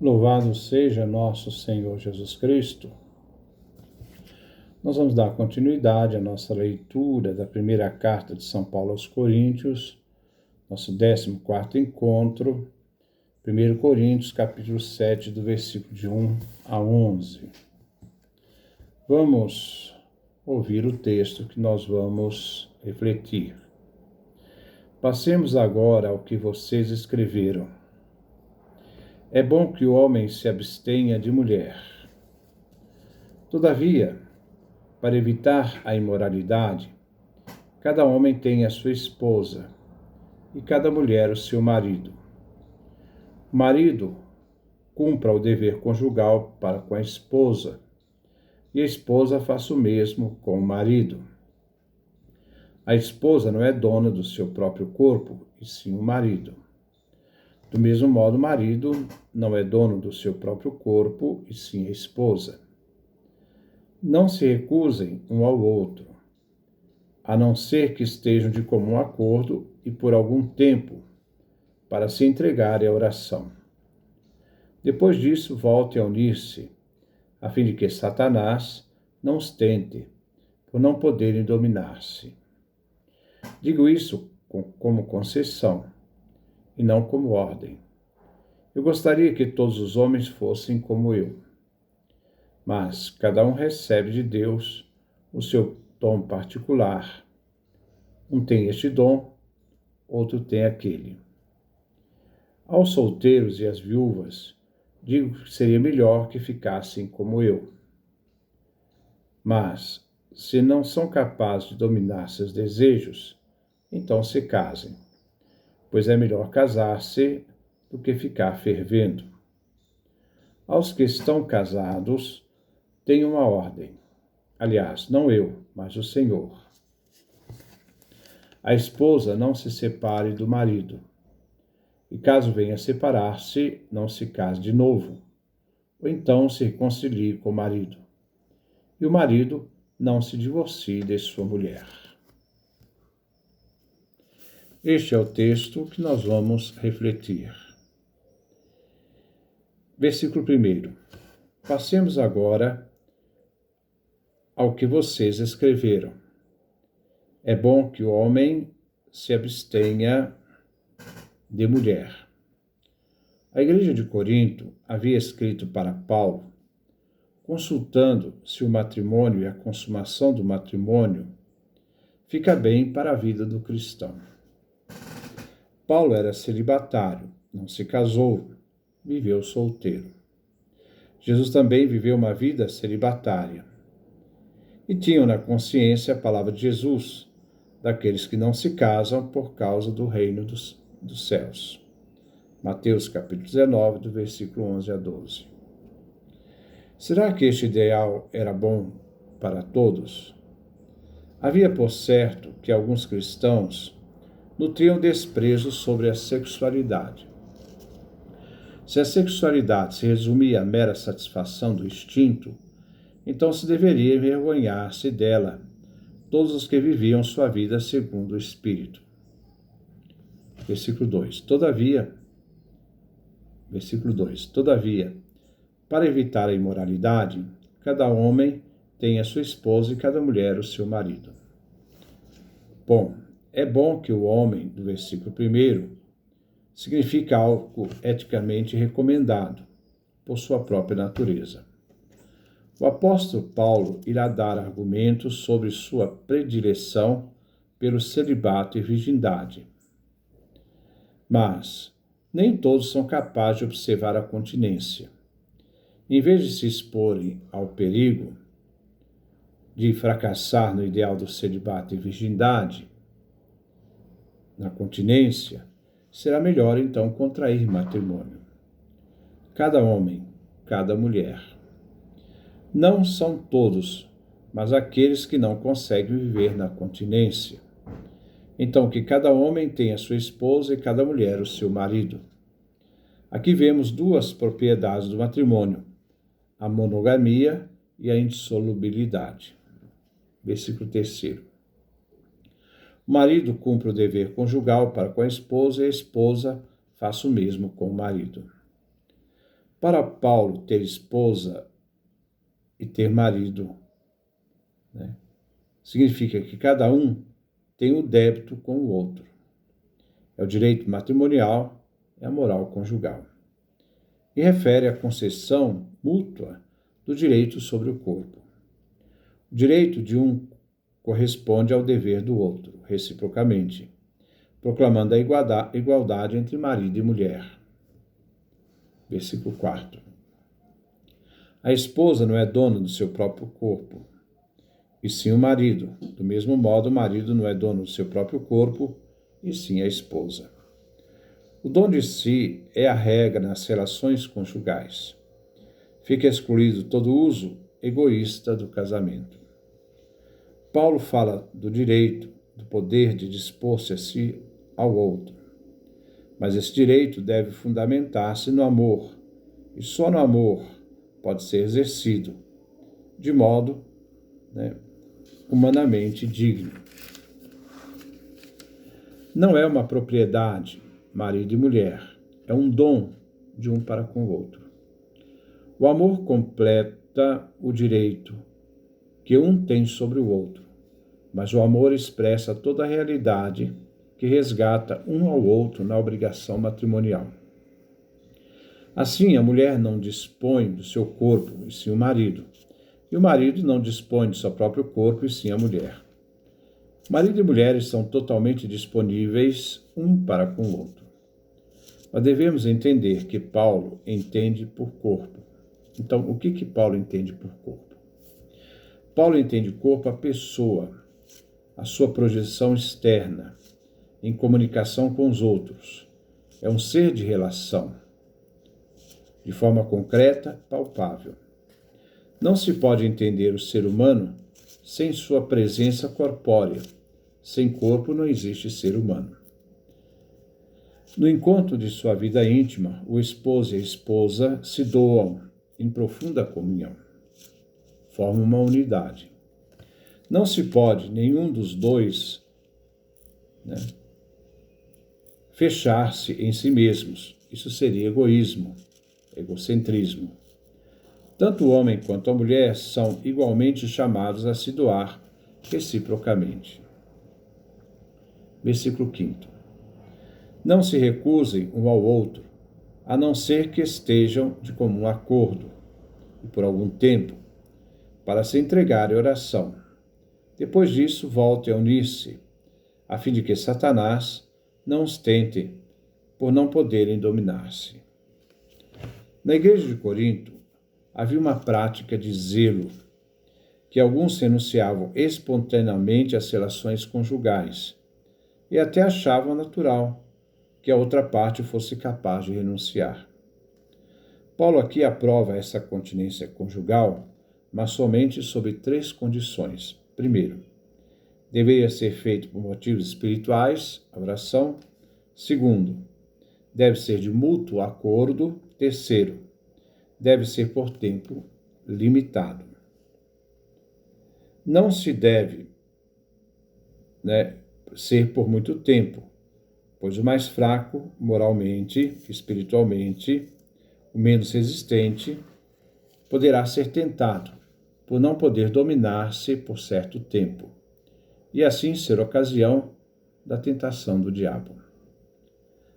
Louvado seja nosso Senhor Jesus Cristo. Nós vamos dar continuidade à nossa leitura da primeira carta de São Paulo aos Coríntios, nosso 14º encontro, 1 Coríntios, capítulo 7, do versículo de 1 a 11. Vamos ouvir o texto que nós vamos refletir. Passemos agora ao que vocês escreveram. É bom que o homem se abstenha de mulher. Todavia, para evitar a imoralidade, cada homem tem a sua esposa e cada mulher o seu marido. O marido cumpra o dever conjugal para com a esposa e a esposa faça o mesmo com o marido. A esposa não é dona do seu próprio corpo, e sim o marido. Do mesmo modo, o marido não é dono do seu próprio corpo, e sim a esposa. Não se recusem um ao outro, a não ser que estejam de comum acordo e por algum tempo, para se entregarem à oração. Depois disso, voltem a unir-se, a fim de que Satanás não os tente, por não poderem dominar-se. Digo isso como concessão, e não como ordem. Eu gostaria que todos os homens fossem como eu. Mas cada um recebe de Deus o seu dom particular. Um tem este dom, outro tem aquele. Aos solteiros e às viúvas, digo que seria melhor que ficassem como eu. Mas, se não são capazes de dominar seus desejos, então se casem, pois é melhor casar-se do que ficar fervendo. Aos que estão casados, tenho uma ordem. Aliás, não eu, mas o Senhor. A esposa não se separe do marido. E caso venha separar-se, não se case de novo. Ou então se reconcilie com o marido. E o marido não se divorcie de sua mulher. Este é o texto que nós vamos refletir. Versículo 1. Passemos agora ao que vocês escreveram. É bom que o homem se abstenha de mulher. A igreja de Corinto havia escrito para Paulo, consultando se o matrimônio e a consumação do matrimônio fica bem para a vida do cristão. Paulo era celibatário, não se casou, viveu solteiro. Jesus também viveu uma vida celibatária. E tinham na consciência a palavra de Jesus, daqueles que não se casam por causa do reino dos céus. Mateus capítulo 19, do versículo 11 a 12. Será que este ideal era bom para todos? Havia por certo que alguns cristãos nutriam desprezo sobre a sexualidade. Se a sexualidade se resumia à mera satisfação do instinto, então se deveria envergonhar-se dela todos os que viviam sua vida segundo o Espírito. Versículo 2. Todavia, para evitar a imoralidade, cada homem tem a sua esposa e cada mulher o seu marido. Bom, é bom que o homem, do versículo 1, significa algo eticamente recomendado, por sua própria natureza. O apóstolo Paulo irá dar argumentos sobre sua predileção pelo celibato e virgindade. Mas nem todos são capazes de observar a continência. Em vez de se exporem ao perigo de fracassar no ideal do celibato e virgindade, na continência, será melhor então contrair matrimônio. Cada homem, cada mulher. Não são todos, mas aqueles que não conseguem viver na continência. Então, que cada homem tenha sua esposa e cada mulher o seu marido. Aqui vemos duas propriedades do matrimônio, a monogamia e a indissolubilidade. Versículo 3. O marido cumpre o dever conjugal para com a esposa e a esposa faça o mesmo com o marido. Para Paulo, ter esposa e ter marido, né, significa que cada um tem o débito com o outro. É o direito matrimonial e a moral conjugal. E refere à concessão mútua do direito sobre o corpo. O direito de um corresponde ao dever do outro, reciprocamente, proclamando a igualdade entre marido e mulher. Versículo 4. A esposa não é dona do seu próprio corpo, e sim o marido. Do mesmo modo, o marido não é dono do seu próprio corpo, e sim a esposa. O dom de si é a regra nas relações conjugais. Fica excluído todo uso egoísta do casamento. Paulo fala do direito, do poder de dispor-se a si ao outro. Mas esse direito deve fundamentar-se no amor, e só no amor pode ser exercido de modo, humanamente digno. Não é uma propriedade, marido e mulher, é um dom de um para com o outro. O amor completa o direito que um tem sobre o outro, mas o amor expressa toda a realidade que resgata um ao outro na obrigação matrimonial. Assim, a mulher não dispõe do seu corpo, e sim o marido, e o marido não dispõe do seu próprio corpo, e sim a mulher. Marido e mulher estão totalmente disponíveis um para com o outro. Mas devemos entender que Paulo entende por corpo. Então, o que Paulo entende por corpo? Paulo entende corpo a pessoa, a sua projeção externa, em comunicação com os outros. É um ser de relação, de forma concreta, palpável. Não se pode entender o ser humano sem sua presença corpórea. Sem corpo não existe ser humano. No encontro de sua vida íntima, o esposo e a esposa se doam em profunda comunhão. Formam uma unidade. Não se pode nenhum dos dois fechar-se em si mesmos. Isso seria egoísmo, egocentrismo. Tanto o homem quanto a mulher são igualmente chamados a se doar reciprocamente. Versículo 5. Não se recusem um ao outro, a não ser que estejam de comum acordo, e por algum tempo, para se entregar à oração. Depois disso, voltem a unir-se, a fim de que Satanás não os tente por não poderem dominar-se. Na igreja de Corinto, havia uma prática de zelo, que alguns renunciavam espontaneamente às relações conjugais, e até achavam natural que a outra parte fosse capaz de renunciar. Paulo aqui aprova essa continência conjugal, mas somente sob 3 condições. Primeiro, deveria ser feito por motivos espirituais, a oração. Segundo, deve ser de mútuo acordo. Terceiro, deve ser por tempo limitado. Não se deve ser por muito tempo, pois o mais fraco, moralmente, espiritualmente, o menos resistente, poderá ser tentado por não poder dominar-se por certo tempo, e assim ser ocasião da tentação do diabo.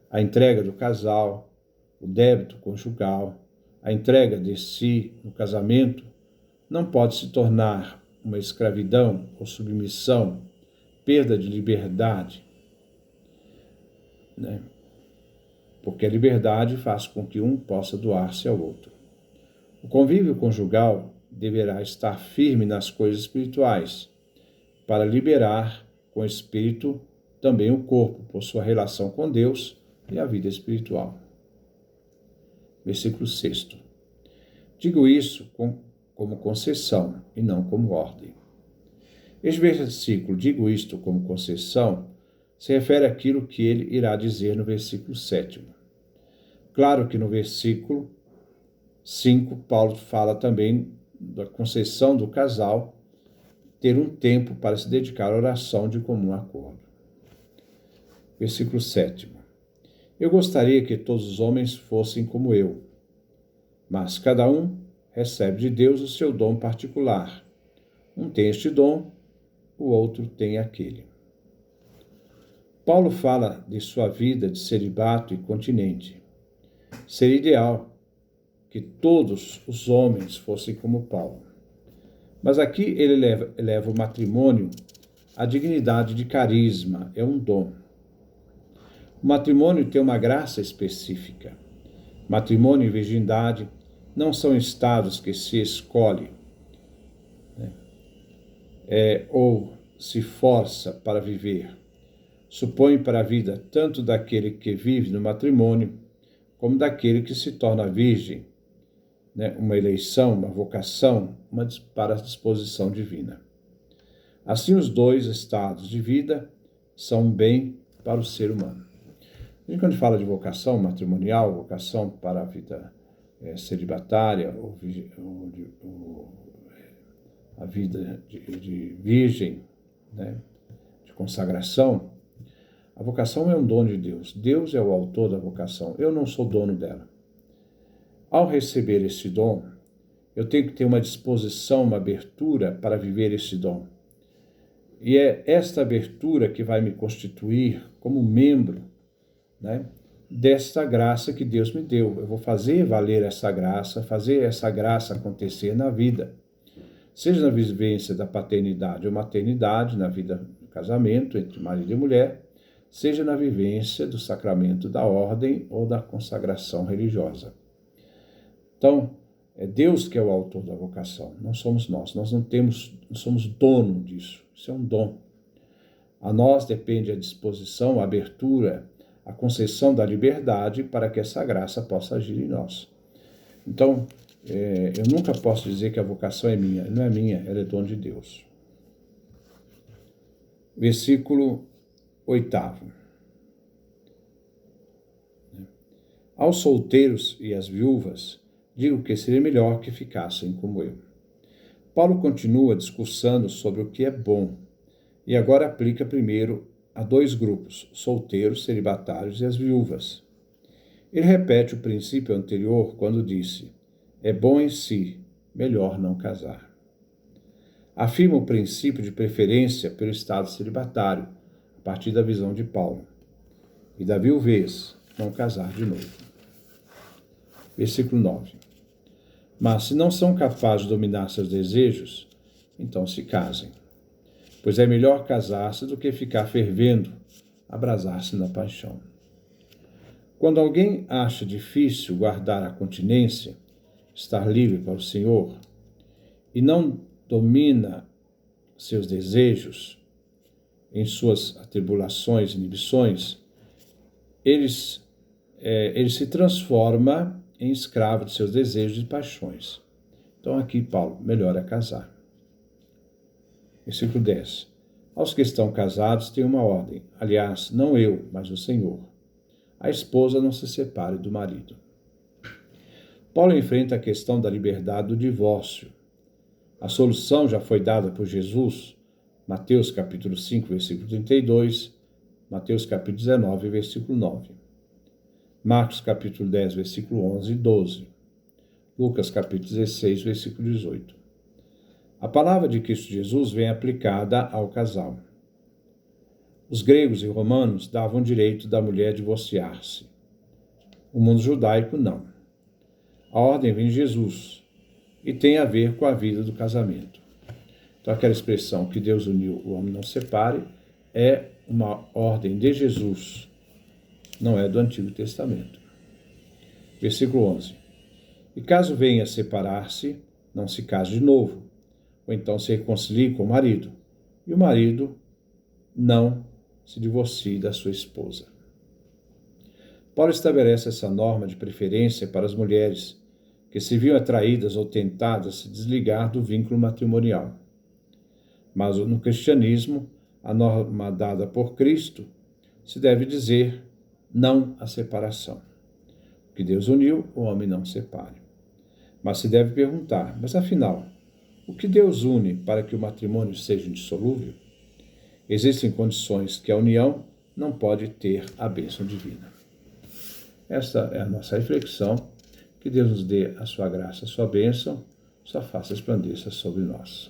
A entrega do casal, o débito conjugal, a entrega de si no casamento não pode se tornar uma escravidão ou submissão, perda de liberdade, porque a liberdade faz com que um possa doar-se ao outro. O convívio conjugal deverá estar firme nas coisas espirituais, para liberar com o espírito também o corpo, por sua relação com Deus e a vida espiritual. Versículo 6. Digo isso como concessão e não como ordem. Este versículo, digo isto como concessão, se refere àquilo que ele irá dizer no versículo 7. Claro que no versículo 5, Paulo fala também da concessão do casal ter um tempo para se dedicar à oração de comum acordo. Versículo 7. Eu gostaria que todos os homens fossem como eu, mas cada um recebe de Deus o seu dom particular. Um tem este dom, o outro tem aquele. Paulo fala de sua vida de celibato e continente. Seria ideal que todos os homens fossem como Paulo. Mas aqui ele eleva o matrimônio à dignidade de carisma, é um dom. O matrimônio tem uma graça específica. Matrimônio e virgindade não são estados que se escolhe, né? Ou se força para viver. Supõe para a vida tanto daquele que vive no matrimônio, como daquele que se torna virgem, né? Uma eleição, uma vocação, para a disposição divina. Assim, os dois estados de vida são um bem para o ser humano. E quando fala de vocação matrimonial, vocação para a vida celibatária, ou a vida de virgem, né? De consagração, a vocação é um dom de Deus. Deus é o autor da vocação. Eu não sou dono dela. Ao receber esse dom, eu tenho que ter uma disposição, uma abertura para viver esse dom. E é esta abertura que vai me constituir como membro, né, desta graça que Deus me deu. Eu vou fazer valer essa graça, fazer essa graça acontecer na vida. Seja na vivência da paternidade ou maternidade, na vida do casamento entre marido e mulher, seja na vivência do sacramento da ordem ou da consagração religiosa. Então, é Deus que é o autor da vocação, não somos nós. Nós não somos dono disso, isso é um dom. A nós depende a disposição, a abertura, a concessão da liberdade para que essa graça possa agir em nós. Então, eu nunca posso dizer que a vocação é minha, não é minha, ela é dom de Deus. Versículo 8. Aos solteiros e às viúvas, digo que seria melhor que ficassem como eu. Paulo continua discursando sobre o que é bom, e agora aplica primeiro a dois grupos, solteiros, celibatários e as viúvas. Ele repete o princípio anterior quando disse: é bom em si, melhor não casar. Afirma o princípio de preferência pelo estado celibatário, a partir da visão de Paulo, e da viuvez, não casar de novo. Versículo 9. Mas se não são capazes de dominar seus desejos, então se casem. Pois é melhor casar-se do que ficar fervendo, abrasar-se na paixão. Quando alguém acha difícil guardar a continência, estar livre para o Senhor, e não domina seus desejos em suas atribulações e inibições, ele se transforma em escravo de seus desejos e paixões. Então aqui Paulo, melhor é casar. Versículo 10. Aos que estão casados tem uma ordem, aliás, não eu, mas o Senhor. A esposa não se separe do marido. Paulo enfrenta a questão da liberdade do divórcio. A solução já foi dada por Jesus, Mateus capítulo 5, versículo 32, Mateus capítulo 19, versículo 9. Marcos capítulo 10, versículo 11 e 12. Lucas capítulo 16, versículo 18. A palavra de Cristo Jesus vem aplicada ao casal. Os gregos e romanos davam direito da mulher divorciar-se. O mundo judaico não. A ordem vem de Jesus e tem a ver com a vida do casamento. Então aquela expressão que Deus uniu, o homem não separe, é uma ordem de Jesus, não é do Antigo Testamento. Versículo 11. E caso venha separar-se, não se case de novo, ou então se reconcilie com o marido, e o marido não se divorcie da sua esposa. Paulo estabelece essa norma de preferência para as mulheres que se viam atraídas ou tentadas a se desligar do vínculo matrimonial. Mas no cristianismo, a norma dada por Cristo se deve dizer não à separação. O que Deus uniu, o homem não separe. Mas se deve perguntar, mas afinal, o que Deus une para que o matrimônio seja indissolúvel? Existem condições que a união não pode ter a bênção divina. Esta é a nossa reflexão. Que Que Deus nos dê a sua graça, a sua bênção, sua face resplandeça sobre nós.